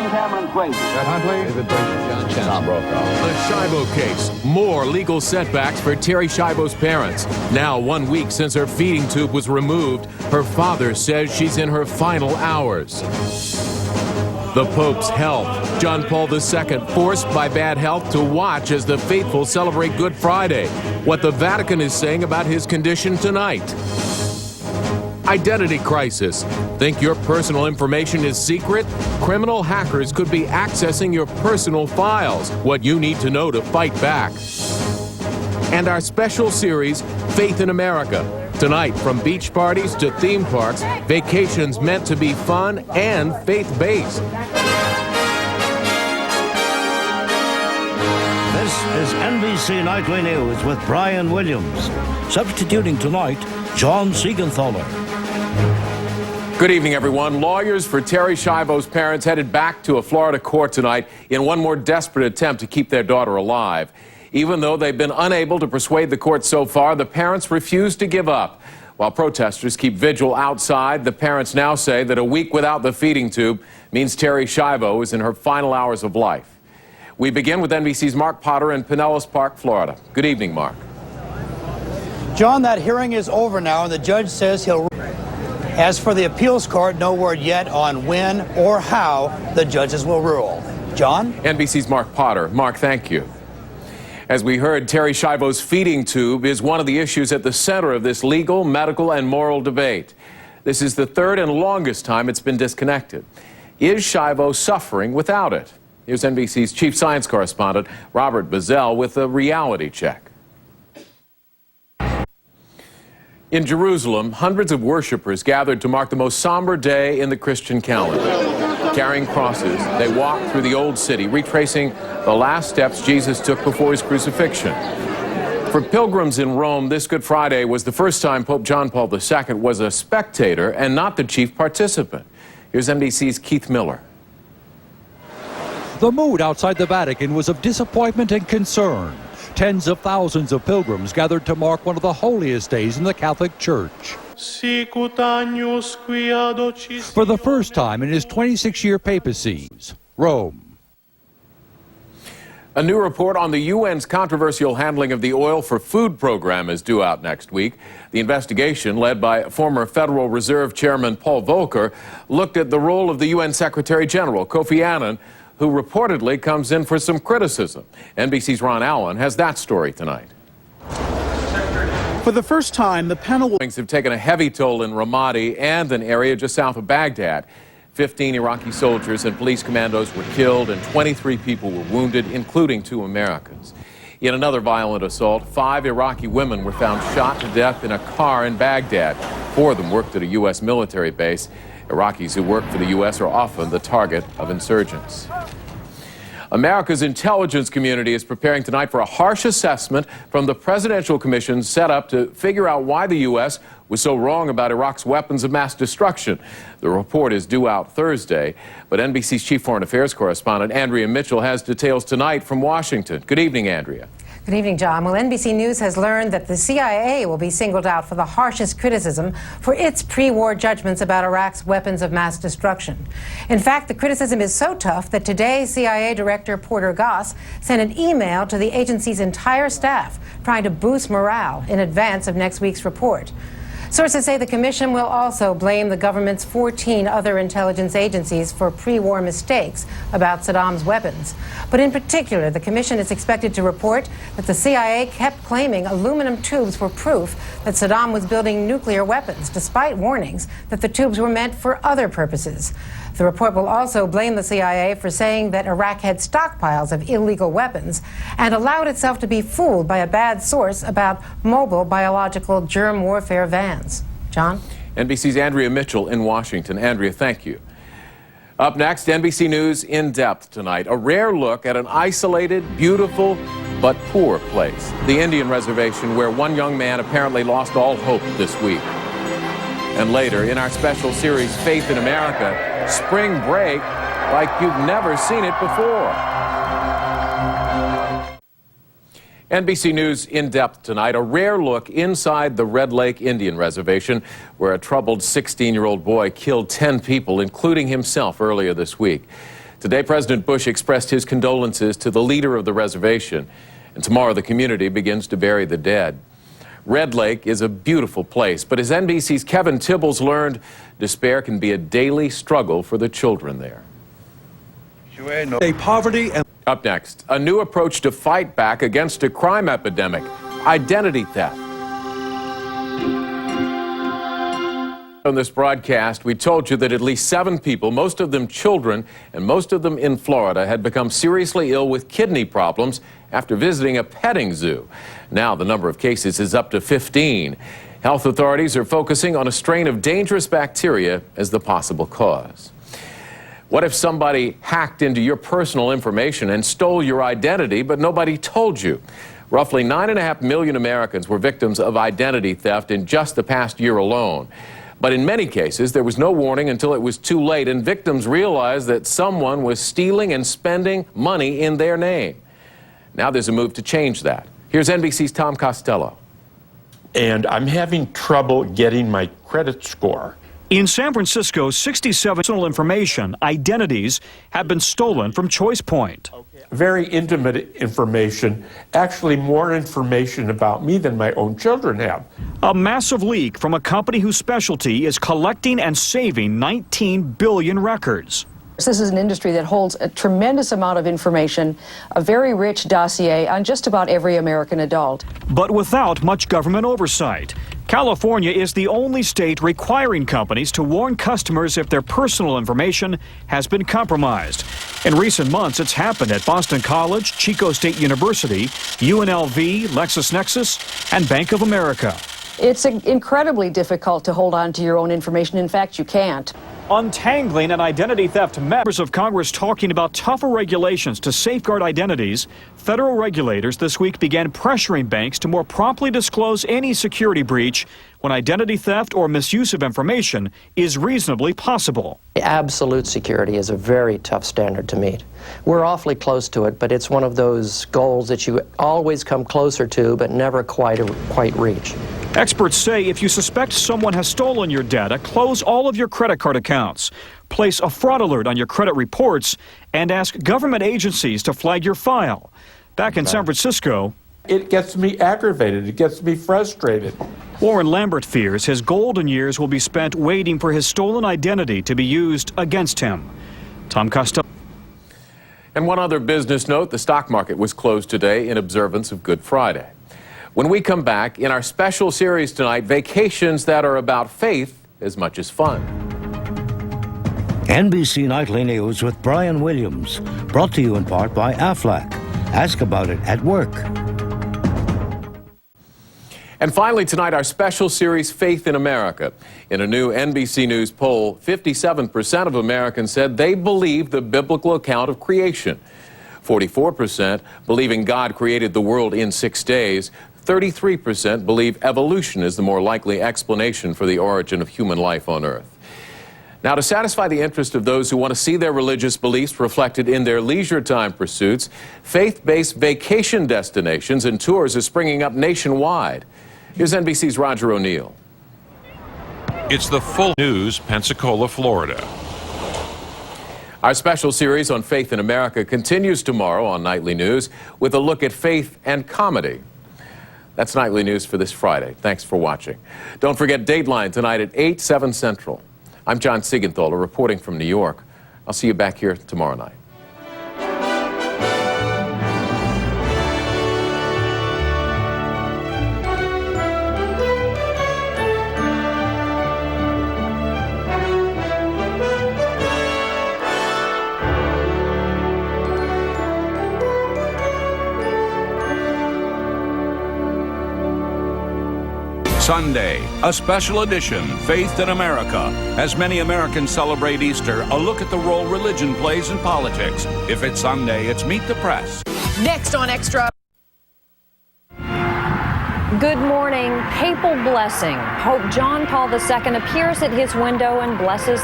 Thomas Hamlin's wages. Ed Huntley, David Brinkley, John Chen, Tom Brokaw. The Schiavo case. More legal setbacks for Terri Schiavo's parents. Now, 1 week since her feeding tube was removed, her father says she's in her final hours. The Pope's health. John Paul II forced by bad health to watch as the faithful celebrate Good Friday. What the Vatican is saying about his condition tonight. Identity crisis. Think your personal information is secret? Criminal hackers could be accessing your personal files. What you need to know to fight back. And our special series, Faith in America. Tonight, from beach parties to theme parks, vacations meant to be fun and faith-based. This is NBC Nightly News with Brian Williams. Substituting tonight, John Seigenthaler. Good evening, everyone. Lawyers for Terri Schiavo's parents headed back to a Florida court tonight in one more desperate attempt to keep their daughter alive. Even though they've been unable to persuade the court so far, the parents refuse to give up. While protesters keep vigil outside, the parents now say that a week without the feeding tube means Terri Schiavo is in her final hours of life. We begin with NBC's Mark Potter in Pinellas Park, Florida. Good evening, Mark. John, that hearing is over now, and the judge says he'll... As for the appeals court, no word yet on when or how the judges will rule. John? NBC's Mark Potter. Mark, thank you. As we heard, Terri Schiavo's feeding tube is one of the issues at the center of this legal, medical, and moral debate. This is the third and longest time it's been disconnected. Is Schiavo suffering without it? Here's NBC's chief science correspondent, Robert Bazell, with a reality check. In Jerusalem, hundreds of worshipers gathered to mark the most somber day in the Christian calendar. Carrying crosses, they walked through the old city, retracing the last steps Jesus took before his crucifixion. For pilgrims in Rome, this Good Friday was the first time Pope John Paul II was a spectator and not the chief participant. Here's NBC's Keith Miller. The mood outside the Vatican was of disappointment and concern. Tens of thousands of pilgrims gathered to mark one of the holiest days in the Catholic Church. For the first time in his 26-year papacy, Rome. A new report on the UN's controversial handling of the Oil for Food program is due out next week. The investigation, led by former Federal Reserve Chairman Paul Volcker, looked at the role of the UN Secretary General, Kofi Annan, who reportedly comes in for some criticism. NBC's Ron Allen has that story tonight. For the first time, the panel have taken a heavy toll in Ramadi and an area just south of Baghdad. 15 Iraqi soldiers and police commandos were killed and 23 people were wounded, including 2 Americans. In another violent assault, 5 Iraqi women were found shot to death in a car in Baghdad. 4 of them worked at a U.S. military base. Iraqis who work for the U.S. are often the target of insurgents. America's intelligence community is preparing tonight for a harsh assessment from the Presidential Commission set up to figure out why the U.S. was so wrong about Iraq's weapons of mass destruction. The report is due out Thursday, but NBC's chief foreign affairs correspondent Andrea Mitchell has details tonight from Washington. Good evening, Andrea. Good evening, John. Well, NBC News has learned that the CIA will be singled out for the harshest criticism for its pre-war judgments about Iraq's weapons of mass destruction. In fact, the criticism is so tough that today CIA Director Porter Goss sent an email to the agency's entire staff trying to boost morale in advance of next week's report. Sources say the commission will also blame the government's 14 other intelligence agencies for pre-war mistakes about Saddam's weapons. But in particular, the commission is expected to report that the CIA kept claiming aluminum tubes were proof that Saddam was building nuclear weapons, despite warnings that the tubes were meant for other purposes. The report will also blame the CIA for saying that Iraq had stockpiles of illegal weapons and allowed itself to be fooled by a bad source about mobile biological germ warfare vans. John? NBC's Andrea Mitchell in Washington. Andrea, thank you. Up next, NBC News In Depth tonight. A rare look at an isolated, beautiful, but poor place. The Indian reservation where one young man apparently lost all hope this week. And later, in our special series, Faith in America, spring break like you've never seen it before. NBC News In Depth tonight, a rare look inside the Red Lake Indian Reservation where a troubled 16-year-old boy killed 10 people, including himself, earlier this week. Today, President Bush expressed his condolences to the leader of the reservation, and tomorrow the community begins to bury the dead. Red Lake is a beautiful place, but as NBC's Kevin Tibbles learned, despair can be a daily struggle for the children there. Poverty and Up next, a new approach to fight back against a crime epidemic, identity theft. On this broadcast, we told you that at least 7 people, most of them children, and most of them in Florida, had become seriously ill with kidney problems after visiting a petting zoo. Now the number of cases is up to 15. Health authorities are focusing on a strain of dangerous bacteria as the possible cause. What if somebody hacked into your personal information and stole your identity, but nobody told you? Roughly 9.5 million Americans were victims of identity theft in just the past year alone. But in many cases, there was no warning until it was too late, and victims realized that someone was stealing and spending money in their name. Now there's a move to change that. Here's NBC's Tom Costello. And I'm having trouble getting my credit score. In San Francisco, 67 personal information, identities, have been stolen from Choice Point. Very intimate information, actually more information about me than my own children have. A massive leak from a company whose specialty is collecting and saving 19 billion records. This is an industry that holds a tremendous amount of information, a very rich dossier on just about every American adult. But without much government oversight. California is the only state requiring companies to warn customers if their personal information has been compromised. In recent months, it's happened at Boston College, Chico State University, UNLV, LexisNexis, and Bank of America. It's incredibly difficult to hold on to your own information. In fact, you can't. Untangling an identity theft. Members of Congress talking about tougher regulations to safeguard identities. Federal regulators this week began pressuring banks to more promptly disclose any security breach when identity theft or misuse of information is reasonably possible. Absolute security is a very tough standard to meet. We're awfully close to it, but it's one of those goals that you always come closer to but never quite reach. Experts say if you suspect someone has stolen your data, close all of your credit card accounts, place a fraud alert on your credit reports, and ask government agencies to flag your file. Back in San Francisco, It gets me aggravated. It gets me frustrated. Warren Lambert fears his golden years will be spent waiting for his stolen identity to be used against him. Tom Costello. And one other business note, the stock market was closed today in observance of Good Friday. When we come back, in our special series tonight, vacations that are about faith as much as fun. NBC Nightly News with Brian Williams, brought to you in part by Aflac. Ask about it at work. And finally tonight, our special series, Faith in America. In a new NBC News poll, 57% of Americans said they believe the biblical account of creation. 44% believing God created the world in 6 days. 33% believe evolution is the more likely explanation for the origin of human life on Earth. Now, to satisfy the interest of those who want to see their religious beliefs reflected in their leisure time pursuits, faith-based vacation destinations and tours are springing up nationwide. Here's NBC's Roger O'Neill. It's the full news, Pensacola, Florida. Our special series on Faith in America continues tomorrow on Nightly News with a look at faith and comedy. That's Nightly News for this Friday. Thanks for watching. Don't forget Dateline tonight at 8, 7 Central. I'm John Seigenthaler reporting from New York. I'll see you back here tomorrow night. Sunday, a special edition, Faith in America. As many Americans celebrate Easter, a look at the role religion plays in politics. If it's Sunday, it's Meet the Press. Next on Extra. Good morning. Papal blessing. Pope John Paul II appears at his window and blesses